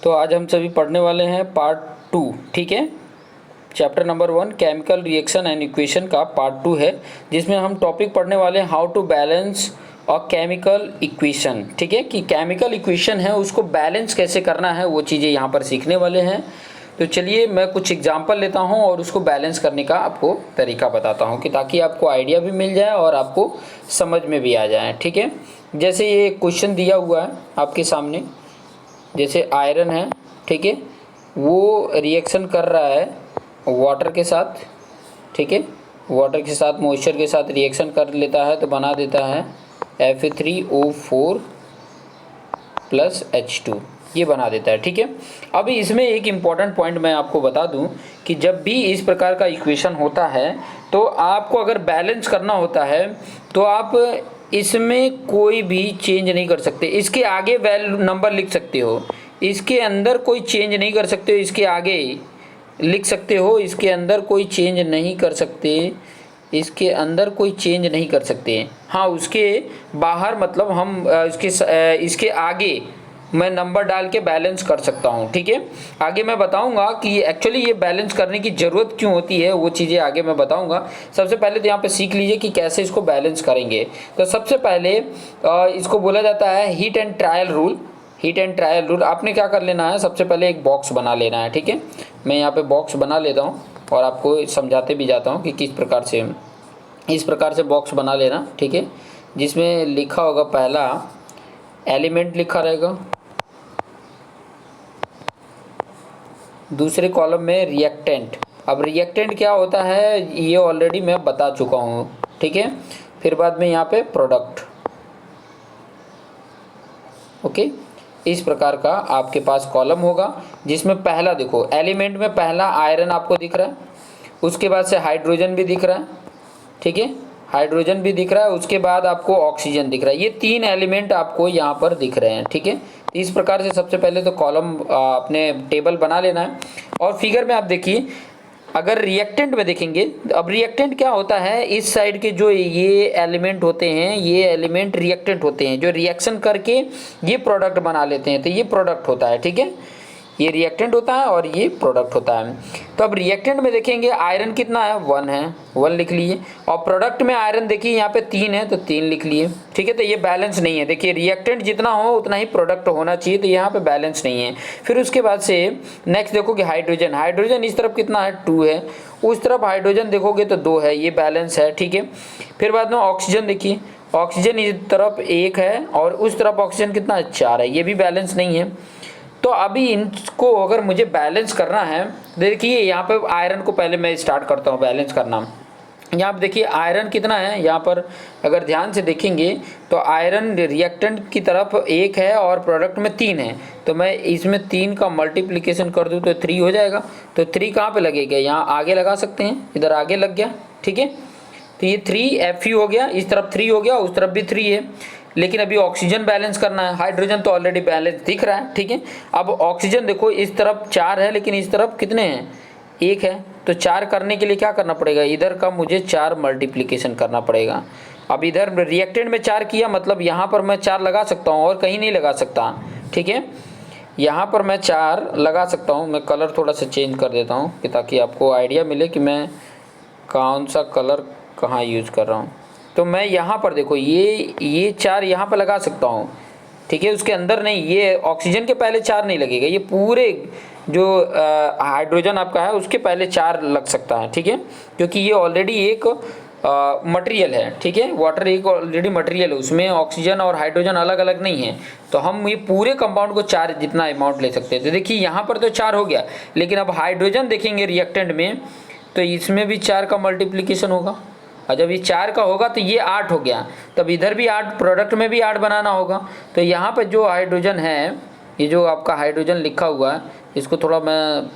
तो आज हम सभी पढ़ने वाले हैं पार्ट 2, ठीक है। Chapter number 1 chemical reaction and equation का पार्ट 2 है, जिसमें हम टॉपिक पढ़ने वाले हैं how to balance a chemical equation, ठीक है। कि केमिकल इक्वेशन है उसको बैलेंस कैसे करना है, वो चीज़ें यहाँ पर सीखने वाले हैं। तो चलिए मैं कुछ एग्जांपल लेता हूँ और उसको बैलेंस करने का आपको तरीका बताता हूँ, कि ताकि आपको आइडिया भी मिल जाए और आपको समझ में भी आ जाए, ठीक है। जैसे ये क्वेश्चन दिया हुआ है आपके सामने, जैसे आयरन है, ठीक है, वो रिएक्शन कर रहा है वाटर के साथ, ठीक है। वाटर के साथ मॉइस्चर के साथ रिएक्शन कर लेता है तो बना देता है Fe3O4 प्लस H2, ये बना देता है, ठीक है। अभी इसमें एक इम्पॉर्टेंट पॉइंट मैं आपको बता दूं कि जब भी इस प्रकार का इक्वेशन होता है तो आपको अगर बैलेंस करना होता है तो आप इसमें कोई भी चेंज नहीं कर सकते। इसके आगे वैल्यू नंबर लिख सकते हो, इसके अंदर कोई चेंज नहीं कर सकते हो, इसके आगे लिख सकते हो, इसके अंदर कोई चेंज नहीं कर सकते, इसके अंदर कोई चेंज नहीं कर सकते। हाँ, उसके बाहर मतलब हम इसके आगे मैं नंबर डाल के बैलेंस कर सकता हूँ, ठीक है। आगे मैं बताऊंगा कि एक्चुअली ये बैलेंस करने की ज़रूरत क्यों होती है, वो चीज़ें आगे मैं बताऊंगा। सबसे पहले तो यहाँ पे सीख लीजिए कि कैसे इसको बैलेंस करेंगे। तो सबसे पहले इसको बोला जाता है heat and trial rule. Heat and trial rule आपने क्या कर लेना है, सबसे पहले एक बॉक्स बना लेना है, ठीक है। मैं यहाँ पे बॉक्स बना लेता हूँ और आपको समझाते भी जाता हूँ कि किस प्रकार से, इस प्रकार से बॉक्स बना लेना, ठीक है। जिसमें लिखा होगा, पहला एलिमेंट लिखा रहेगा, दूसरे कॉलम में रिएक्टेंट। अब रिएक्टेंट क्या होता है ये ऑलरेडी मैं बता चुका हूँ, ठीक है। फिर बाद में यहाँ पे प्रोडक्ट, ओके। इस प्रकार का आपके पास कॉलम होगा, जिसमें पहला देखो एलिमेंट में पहला आयरन आपको दिख रहा है, उसके बाद से हाइड्रोजन भी दिख रहा है, ठीक है, हाइड्रोजन भी दिख रहा है, उसके बाद आपको ऑक्सीजन दिख रहा है। ये तीन एलिमेंट आपको यहाँ पर दिख रहे हैं, ठीक है। इस प्रकार से सबसे पहले तो कॉलम अपने टेबल बना लेना है। और फिगर में आप देखिए, अगर रिएक्टेंट में देखेंगे, अब रिएक्टेंट क्या होता है, इस साइड के जो ये एलिमेंट होते हैं, ये एलिमेंट रिएक्टेंट होते हैं, जो रिएक्शन करके ये प्रोडक्ट बना लेते हैं, तो ये प्रोडक्ट होता है, ठीक है। ये रिएक्टेंट होता है और ये प्रोडक्ट होता है। तो अब रिएक्टेंट में देखेंगे आयरन कितना है, 1 है, 1 लिख लिए। और प्रोडक्ट में आयरन देखिए यहाँ पे 3 है तो 3 लिख लिए, ठीक है। तो ये बैलेंस नहीं है, देखिए रिएक्टेंट जितना हो उतना ही प्रोडक्ट होना चाहिए, तो यहाँ पे बैलेंस नहीं है। फिर उसके बाद से नेक्स्ट देखोगे हाइड्रोजन, हाइड्रोजन इस तरफ कितना है, 2 है, उस तरफ हाइड्रोजन देखोगे तो 2 है, ये बैलेंस है, ठीक है। फिर बाद में ऑक्सीजन देखिए, ऑक्सीजन इस तरफ 1 है और उस तरफ ऑक्सीजन कितना है, 4 है, ये भी बैलेंस नहीं है। तो अभी इनको अगर मुझे बैलेंस करना है, देखिए यहाँ पे आयरन को पहले मैं स्टार्ट करता हूँ बैलेंस करना। यहाँ पे देखिए आयरन कितना है, यहाँ पर अगर ध्यान से देखेंगे तो आयरन रिएक्टेंट की तरफ 1 है और प्रोडक्ट में 3 है, तो मैं इसमें 3 का मल्टीप्लिकेशन कर दूँ तो 3 हो जाएगा। तो 3 कहाँ पे लगेगा, यहाँ आगे लगा सकते हैं, इधर आगे लग गया, ठीक है। तो ये 3 Fe हो गया, इस तरफ 3 हो गया, उस तरफ भी 3 है। लेकिन अभी ऑक्सीजन बैलेंस करना है, हाइड्रोजन तो ऑलरेडी बैलेंस दिख रहा है, ठीक है। अब ऑक्सीजन देखो इस तरफ 4 है लेकिन इस तरफ कितने हैं, 1 है, तो 4 करने के लिए क्या करना पड़ेगा, इधर का मुझे 4 मल्टीप्लिकेशन करना पड़ेगा। अब इधर रिएक्टेंट में 4 किया, मतलब यहाँ पर मैं 4 लगा सकता हूँ और कहीं नहीं लगा सकता, ठीक है। यहाँ पर मैं 4 लगा सकता हूँ। मैं कलर थोड़ा सा चेंज कर देता हूँ कि ताकि आपको आइडिया मिले कि मैं कौन सा कलर कहाँ यूज़ कर रहा हूँ। तो मैं यहाँ पर देखो ये 4 यहाँ पर लगा सकता हूँ, ठीक है। उसके अंदर नहीं, ये ऑक्सीजन के पहले 4 नहीं लगेगा, ये पूरे जो हाइड्रोजन आपका है उसके पहले 4 लग सकता है, ठीक है। क्योंकि ये ऑलरेडी एक मटेरियल है, ठीक है। वाटर एक ऑलरेडी मटेरियल है, उसमें ऑक्सीजन और हाइड्रोजन अलग अलग नहीं है, तो हम ये पूरे कंपाउंड को 4 जितना अमाउंट ले सकते हैं। तो देखिए यहाँ पर तो 4 हो गया, लेकिन अब हाइड्रोजन देखेंगे रिएक्टेंट में तो इसमें भी 4 का मल्टीप्लिकेशन होगा, और जब ये 4 का होगा तो ये 8 हो गया, तब इधर भी 8, प्रोडक्ट में भी 8 बनाना होगा। तो यहाँ पर जो हाइड्रोजन है, ये जो आपका हाइड्रोजन लिखा हुआ है, इसको थोड़ा मैं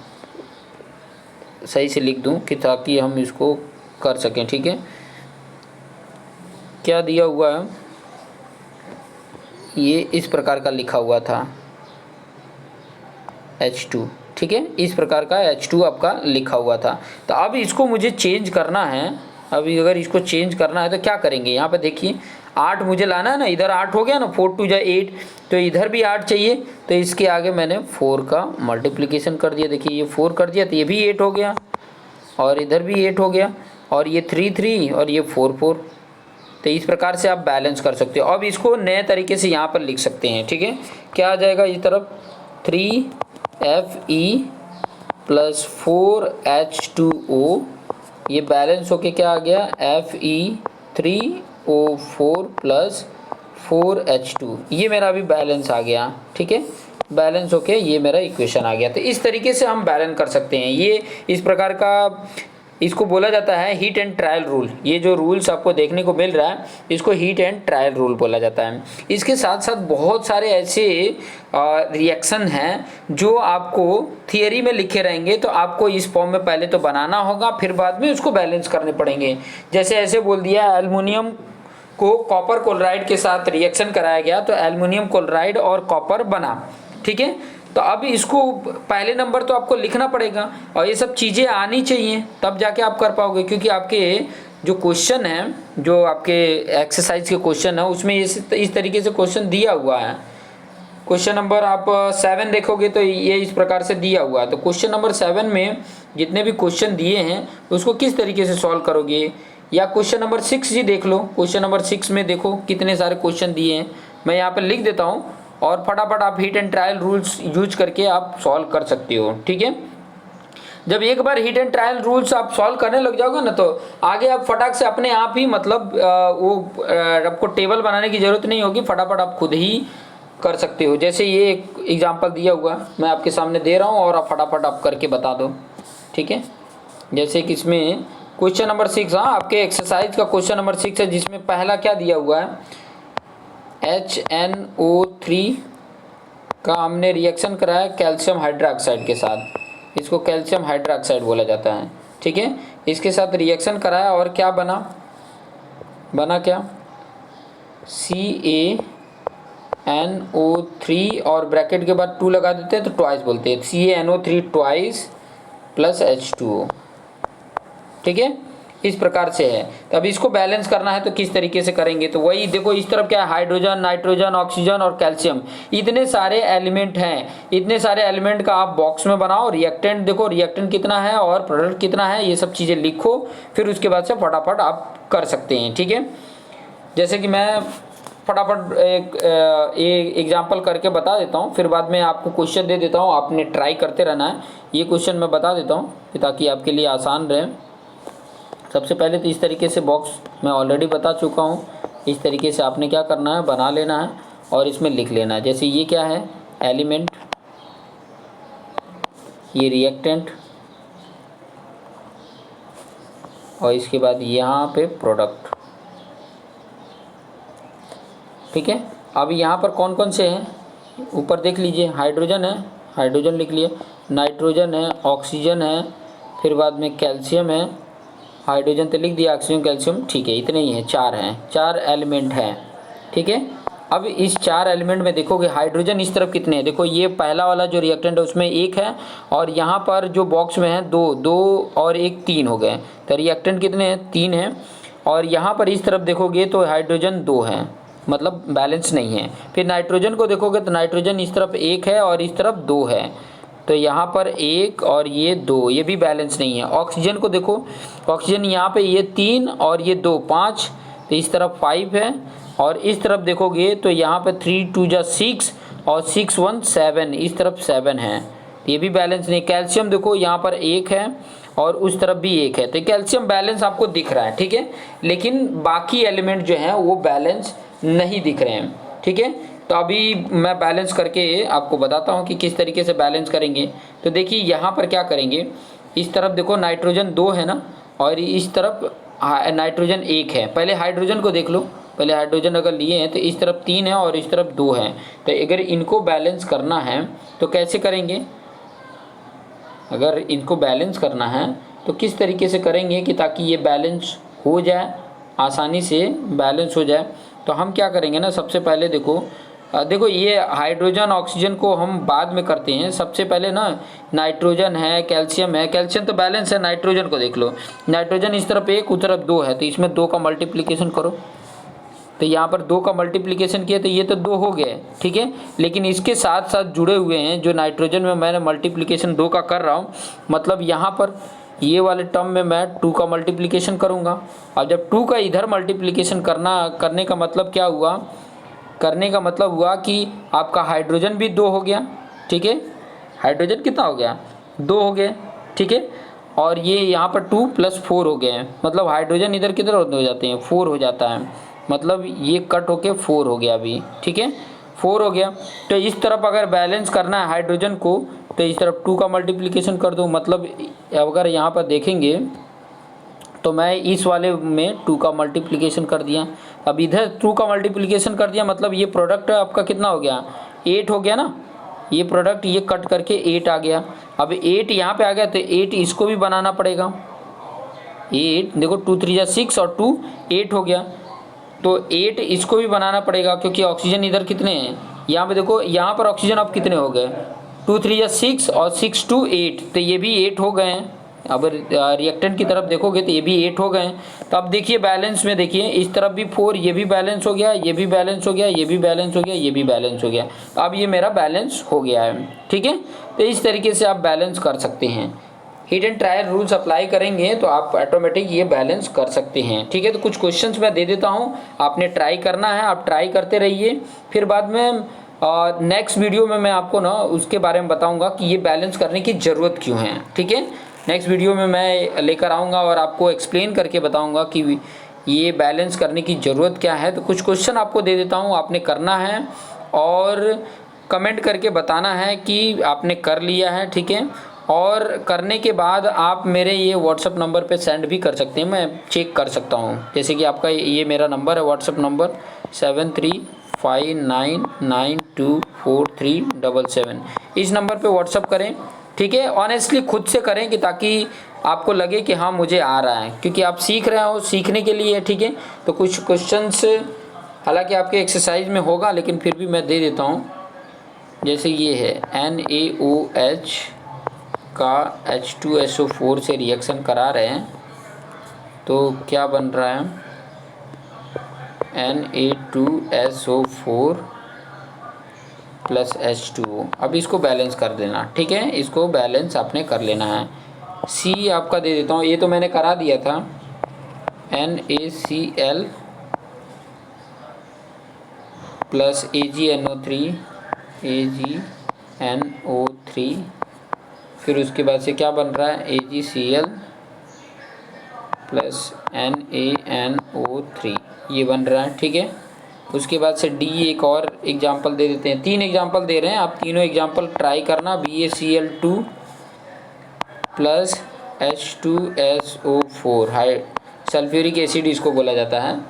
सही से लिख दूँ कि ताकि हम इसको कर सकें, ठीक है। क्या दिया हुआ है, ये इस प्रकार का लिखा हुआ था H2, ठीक है, इस प्रकार का H2 आपका लिखा हुआ था। तो अब इसको मुझे चेंज करना है। अभी अगर इसको चेंज करना है तो क्या करेंगे, यहाँ पे देखिए 8 मुझे लाना है ना, इधर 8 हो गया ना, 4 2 जा 8, तो इधर भी 8 चाहिए, तो इसके आगे मैंने 4 का मल्टीप्लिकेशन कर दिया। देखिए ये 4 कर दिया तो ये भी 8 हो गया, और इधर भी 8 हो गया, और ये 3 3 और ये 4 4। तो इस प्रकार से आप बैलेंस कर सकते हो। अब इसको नए तरीके से यहाँ पर लिख सकते हैं, ठीक है। क्या आ जाएगा इस तरफ, 3Fe प्लस 4H2O, ये बैलेंस होके क्या आ गया, Fe3O4 प्लस 4H2, ये मेरा अभी बैलेंस आ गया, ठीक है। बैलेंस होके ये मेरा इक्वेशन आ गया। तो इस तरीके से हम बैलेंस कर सकते हैं। ये इस प्रकार का, इसको बोला जाता है हीट एंड ट्रायल रूल। ये जो रूल्स आपको देखने को मिल रहा है, इसको हीट एंड ट्रायल रूल बोला जाता है। इसके साथ साथ बहुत सारे ऐसे रिएक्शन हैं जो आपको थियरी में लिखे रहेंगे, तो आपको इस फॉर्म में पहले तो बनाना होगा, फिर बाद में उसको बैलेंस करने पड़ेंगे। जैसे ऐसे बोल दिया, एल्युमिनियम को कॉपर क्लोराइड के साथ रिएक्शन कराया गया, तो एल्युमिनियम क्लोराइड और कॉपर बना, ठीक है। तो अब इसको पहले नंबर तो आपको लिखना पड़ेगा, और ये सब चीज़ें आनी चाहिए, तब जाके आप कर पाओगे। क्योंकि आपके जो क्वेश्चन है, जो आपके एक्सरसाइज के क्वेश्चन है, उसमें इस तरीके से क्वेश्चन दिया हुआ है। क्वेश्चन नंबर आप 7 देखोगे तो ये इस प्रकार से दिया हुआ है। तो क्वेश्चन नंबर 7 में जितने भी क्वेश्चन दिए हैं उसको किस तरीके से सॉल्व करोगे। या क्वेश्चन नंबर 6 जी देख लो, क्वेश्चन नंबर 6 में देखो कितने सारे क्वेश्चन दिए हैं, मैं यहाँ पर लिख देता हूँ, और फटाफट आप heat and trial rules use करके आप सॉल्व कर सकते हो, ठीक है। जब एक बार हीट एंड ट्रायल रूल्स आप सॉल्व करने लग जाओगे ना, तो आगे आप फटाक से अपने आप ही, मतलब वो आपको टेबल बनाने की ज़रूरत नहीं होगी, फटाफट आप खुद ही कर सकते हो। जैसे ये एक एग्जांपल दिया हुआ मैं आपके सामने दे रहा हूँ, और आप फटाफट आप करके बता दो, ठीक है। जैसे कि इसमें क्वेश्चन नंबर 6, हाँ आपके एक्सरसाइज का क्वेश्चन नंबर 6 है, जिसमें पहला क्या दिया हुआ है, HNO3 का हमने रिएक्शन कराया कैल्शियम हाइड्रोक्साइड के साथ, इसको कैल्शियम हाइड्रोक्साइड बोला जाता है, ठीक है। इसके साथ रिएक्शन कराया और क्या बना क्या, CaNO3 और ब्रैकेट के बाद 2 लगा देते हैं तो ट्वाइस बोलते हैं, CaNO3 ट्वाइस प्लस H2O, ठीक है। इस प्रकार से है। तो अब इसको बैलेंस करना है तो किस तरीके से करेंगे, तो वही देखो, इस तरफ क्या है, हाइड्रोजन, नाइट्रोजन, ऑक्सीजन और कैल्शियम, इतने सारे एलिमेंट हैं। इतने सारे एलिमेंट का आप बॉक्स में बनाओ, रिएक्टेंट देखो, रिएक्टेंट कितना है और प्रोडक्ट कितना है, ये सब चीज़ें लिखो, फिर उसके बाद से फटाफट आप कर सकते हैं, ठीक है। जैसे कि मैं फटाफट एक एग्जाम्पल करके बता देता हूँ, फिर बाद में आपको क्वेश्चन दे देता हूँ, आपने ट्राई करते रहना है। ये क्वेश्चन मैं बता देता हूँ ताकि आपके लिए आसान रहे। सबसे पहले तो इस तरीके से बॉक्स मैं ऑलरेडी बता चुका हूँ, इस तरीके से आपने क्या करना है, बना लेना है और इसमें लिख लेना है। जैसे ये क्या है, एलिमेंट, ये रिएक्टेंट, और इसके बाद यहाँ पे प्रोडक्ट, ठीक है। अब यहाँ पर कौन कौन से हैं, ऊपर देख लीजिए, हाइड्रोजन है, हाइड्रोजन लिख लिए, नाइट्रोजन है, ऑक्सीजन है, फिर बाद में कैल्शियम है, हाइड्रोजन तो लिख दिया, ऑक्सीजन, कैल्शियम, ठीक है, इतने ही हैं, 4 हैं, 4 एलिमेंट हैं, ठीक है। अब इस 4 एलिमेंट में देखोगे हाइड्रोजन इस तरफ कितने हैं, देखो ये पहला वाला जो रिएक्टेंट है उसमें 1 है, और यहाँ पर जो बॉक्स में है 2 और 1 3 हो गए, तो रिएक्टेंट कितने हैं, 3 हैं। और यहाँ पर इस तरफ देखोगे तो हाइड्रोजन 2 हैं, मतलब बैलेंस नहीं है। फिर नाइट्रोजन को देखोगे तो नाइट्रोजन इस तरफ 1 है और इस तरफ 2 है, तो यहाँ पर 1 और ये 2, ये भी बैलेंस नहीं है। ऑक्सीजन को देखो, ऑक्सीजन यहाँ पे ये 3 और ये 2 5, तो इस तरफ 5 है, और इस तरफ देखोगे तो यहाँ पे 3 2 जा 6 और 6 1 7, इस तरफ 7 है, ये भी बैलेंस नहीं। कैल्शियम देखो यहाँ पर 1 है और उस तरफ भी 1 है, तो कैल्शियम बैलेंस आपको दिख रहा है, ठीक है, लेकिन बाकी एलिमेंट जो हैं वो बैलेंस नहीं दिख रहे हैं, ठीक है। तो अभी मैं बैलेंस करके आपको बताता हूँ कि किस तरीके से बैलेंस करेंगे। तो देखिए यहाँ पर क्या करेंगे, इस तरफ देखो नाइट्रोजन 2 है ना, और इस तरफ नाइट्रोजन 1 है। पहले हाइड्रोजन को देख लो, पहले हाइड्रोजन अगर लिए हैं तो इस तरफ 3 है और इस तरफ 2 है, तो अगर इनको बैलेंस करना है तो कैसे करेंगे, अगर इनको बैलेंस करना है तो किस तरीके से करेंगे कि ताकि ये बैलेंस हो जाए, आसानी से बैलेंस हो जाए। तो हम क्या करेंगे ना, सबसे पहले देखो ये हाइड्रोजन ऑक्सीजन को हम बाद में करते हैं, सबसे पहले ना नाइट्रोजन है, कैल्शियम है, कैल्शियम तो बैलेंस है, नाइट्रोजन को देख लो, नाइट्रोजन इस तरफ 1 उस तरफ 2 है, तो इसमें 2 का मल्टीप्लिकेशन करो, तो यहाँ पर 2 का मल्टीप्लिकेशन किया तो ये तो 2 हो गए, ठीक है। लेकिन इसके साथ साथ जुड़े हुए हैं जो नाइट्रोजन में मैंने मल्टीप्लिकेशन 2 का कर रहा हूँ, मतलब यहाँ पर ये वाले टर्म में मैं 2 का मल्टीप्लिकेशन करूँगा। अब जब 2 का इधर मल्टीप्लिकेशन करने का मतलब क्या हुआ, करने का मतलब हुआ कि आपका हाइड्रोजन भी 2 हो गया, ठीक है। हाइड्रोजन कितना हो गया, 2 हो गए, ठीक है। और ये यहाँ पर 2 + 4 हो गए हैं, मतलब हाइड्रोजन इधर किधर हो जाते हैं, 4 हो जाता है, मतलब ये कट होके 4 हो गया अभी, ठीक है, 4 हो गया। तो इस तरफ अगर बैलेंस करना है हाइड्रोजन को तो इस तरफ 2 का मल्टीप्लिकेशन कर दो, मतलब अगर यहाँ पर देखेंगे तो मैं इस वाले में 2 का मल्टीप्लिकेशन कर दिया, अब इधर 2 का मल्टीप्लिकेशन कर दिया, मतलब ये प्रोडक्ट आपका कितना हो गया, 8 हो गया ना। ये प्रोडक्ट ये कट करके 8 आ गया। अब 8 यहाँ पे आ गया तो 8 इसको भी बनाना पड़ेगा। 8 देखो 2 3 6 और 2 8 हो गया, तो 8 इसको भी बनाना पड़ेगा क्योंकि ऑक्सीजन इधर कितने हैं, यहाँ पे देखो, यहाँ पर ऑक्सीजन अब कितने हो गए, 2 3 6 और 6 2 8, तो ये भी 8 हो गए हैं। अब रिएक्टेंट की तरफ देखोगे तो ये भी 8 हो गए हैं। तो अब देखिए बैलेंस में, देखिए इस तरफ भी 4, ये भी बैलेंस हो गया, ये भी बैलेंस हो गया, ये भी बैलेंस हो गया, ये भी बैलेंस हो गया। तो अब ये मेरा बैलेंस हो गया है, ठीक है। तो इस तरीके से आप बैलेंस कर सकते हैं। Hit and trial rules apply करेंगे तो आप ऑटोमेटिक ये बैलेंस कर सकते हैं, ठीक है। तो कुछ क्वेश्चंस मैं दे देता हूँ, आपने ट्राई करना है, आप ट्राई करते रहिए। फिर बाद में नेक्स्ट वीडियो में मैं आपको ना उसके बारे में बताऊंगा कि ये बैलेंस करने की ज़रूरत क्यों है, ठीक है। नेक्स्ट वीडियो में मैं लेकर आऊँगा और आपको एक्सप्लेन करके बताऊँगा कि ये बैलेंस करने की ज़रूरत क्या है। तो कुछ क्वेश्चन आपको दे देता हूँ, आपने करना है और कमेंट करके बताना है कि आपने कर लिया है, ठीक है। और करने के बाद आप मेरे ये व्हाट्सअप नंबर पे सेंड भी कर सकते हैं, मैं चेक कर सकता हूँ। जैसे कि आपका ये मेरा नंबर है व्हाट्सअप नंबर 7359924377, इस नंबर पे व्हाट्सअप करें, ठीक है। ऑनेस्टली खुद से करें कि ताकि आपको लगे कि हाँ मुझे आ रहा है, क्योंकि आप सीख रहे हो, सीखने के लिए, ठीक है। तो कुछ क्वेश्चंस हालांकि आपके एक्सरसाइज में होगा लेकिन फिर भी मैं दे देता हूँ। जैसे ये है NaOH का H2SO4 से रिएक्शन करा रहे हैं तो क्या बन रहा है, Na2SO4 + H2O। अब इसको बैलेंस कर देना, ठीक है, इसको बैलेंस आपने कर लेना है। C आपका दे देता हूँ, ये तो मैंने करा दिया था, NaCl + AgNO3 फिर उसके बाद से क्या बन रहा है, AgCl + NaNO3, ये बन रहा है, ठीक है। उसके बाद से D एक और एग्जांपल दे देते हैं, 3 एग्जांपल दे रहे हैं, आप तीनों एग्जांपल ट्राई करना। BaCl2 + H2SO4 high sulphuric acid इसको बोला जाता है,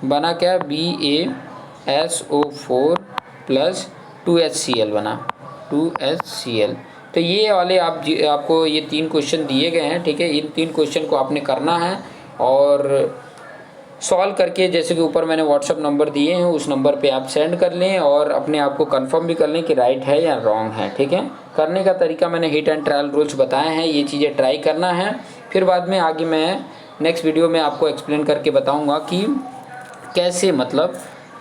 बना क्या, BaSO4 + 2HCl बना, 2HCl। तो ये वाले आपको ये 3 क्वेश्चन दिए गए हैं, ठीक है। इन 3 क्वेश्चन को आपने करना है और सॉल्व करके, जैसे कि ऊपर मैंने व्हाट्सअप नंबर दिए हैं उस नंबर पे आप सेंड कर लें और अपने आप को कंफर्म भी कर लें कि राइट है या रॉन्ग है, ठीक है। करने का तरीका मैंने हिट एंड ट्रायल रूल्स बताए हैं, ये चीज़ें ट्राई करना है। फिर बाद में आगे मैं नेक्स्ट वीडियो में आपको एक्सप्लेन करके बताऊँगा कि कैसे, मतलब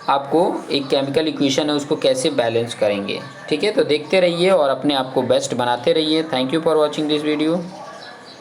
आपको एक केमिकल इक्वेशन है उसको कैसे बैलेंस करेंगे, ठीक है। तो देखते रहिए और अपने आप को बेस्ट बनाते रहिए। Thank you for watching this video.